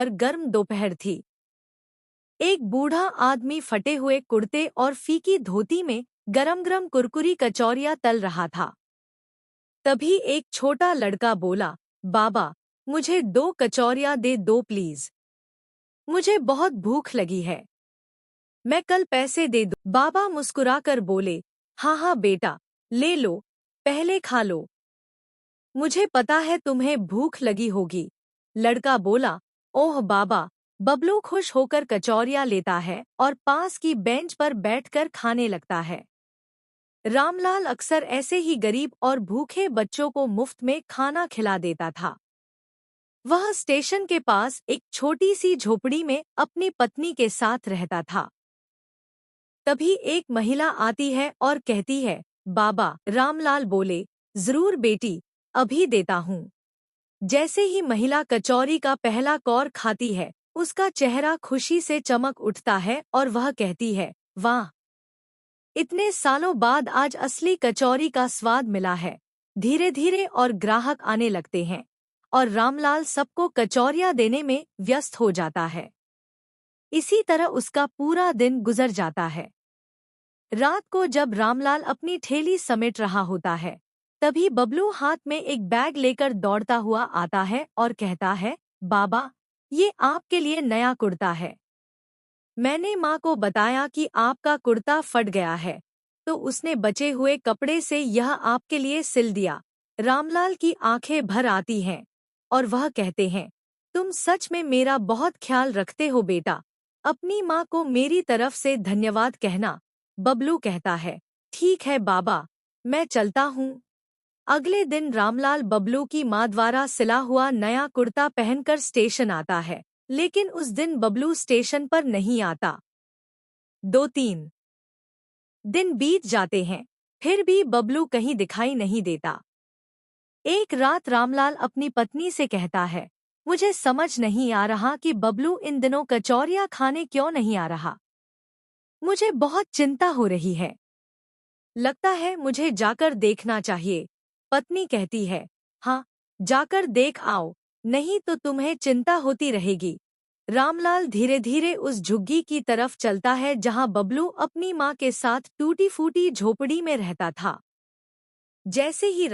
और गर्म दोपहर थी। एक बूढ़ा आदमी फटे हुए कुर्ते और फीकी धोती में गरम गरम कुरकुरी कचौरियां तल रहा था। तभी एक छोटा लड़का बोला, बाबा, मुझे 2 कचौरियां दे दो प्लीज। मुझे बहुत भूख लगी है। मैं कल पैसे दे दूं। बाबा मुस्कुराकर बोले, हाँ हाँ बेटा, ले लो, पहले खा लो। मुझे पता है तुम्हें भूख लगी होगी। लड़का बोला, ओह बाबा। बबलू खुश होकर कचौरियां लेता है और पास की बेंच पर बैठकर खाने लगता है। रामलाल अक्सर ऐसे ही गरीब और भूखे बच्चों को मुफ्त में खाना खिला देता था। वह स्टेशन के पास एक छोटी सी झोपड़ी में अपनी पत्नी के साथ रहता था। तभी एक महिला आती है और कहती है, बाबा। रामलाल बोले, जरूर बेटी, अभी देता हूँ। जैसे ही महिला कचौरी का पहला कौर खाती है, उसका चेहरा खुशी से चमक उठता है और वह कहती है, वाह, इतने सालों बाद आज असली कचौरी का स्वाद मिला है। धीरे धीरे और ग्राहक आने लगते हैं और रामलाल सबको कचौरियां देने में व्यस्त हो जाता है। इसी तरह उसका पूरा दिन गुजर जाता है। रात को जब रामलाल अपनी ठेली समेट रहा होता है, तभी बबलू हाथ में एक बैग लेकर दौड़ता हुआ आता है और कहता है, बाबा, ये आपके लिए नया कुर्ता है। मैंने माँ को बताया कि आपका कुर्ता फट गया है, तो उसने बचे हुए कपड़े से यह आपके लिए सिल दिया। रामलाल की आंखें भर आती हैं और वह कहते हैं, तुम सच में मेरा बहुत ख्याल रखते हो बेटा। अपनी माँ को मेरी तरफ से धन्यवाद कहना। बबलू कहता है, ठीक है बाबा, मैं चलता हूँ। अगले दिन रामलाल बबलू की माँ द्वारा सिला हुआ नया कुर्ता पहनकर स्टेशन आता है, लेकिन उस दिन बबलू स्टेशन पर नहीं आता। 2-3 दिन बीत जाते हैं, फिर भी बबलू कहीं दिखाई नहीं देता। एक रात रामलाल अपनी पत्नी से कहता है, मुझे समझ नहीं आ रहा कि बबलू इन दिनों कचौरियां खाने क्यों नहीं आ रहा। मुझे बहुत चिंता हो रही है। लगता है मुझे जाकर देखना चाहिए। पत्नी कहती है, हाँ, जाकर देख आओ, नहीं तो तुम्हें चिंता होती रहेगी। रामलाल धीरे धीरे उस झुग्गी की तरफ चलता है जहां बबलू अपनी माँ के साथ टूटी फूटी झोपड़ी में रहता था। जैसे ही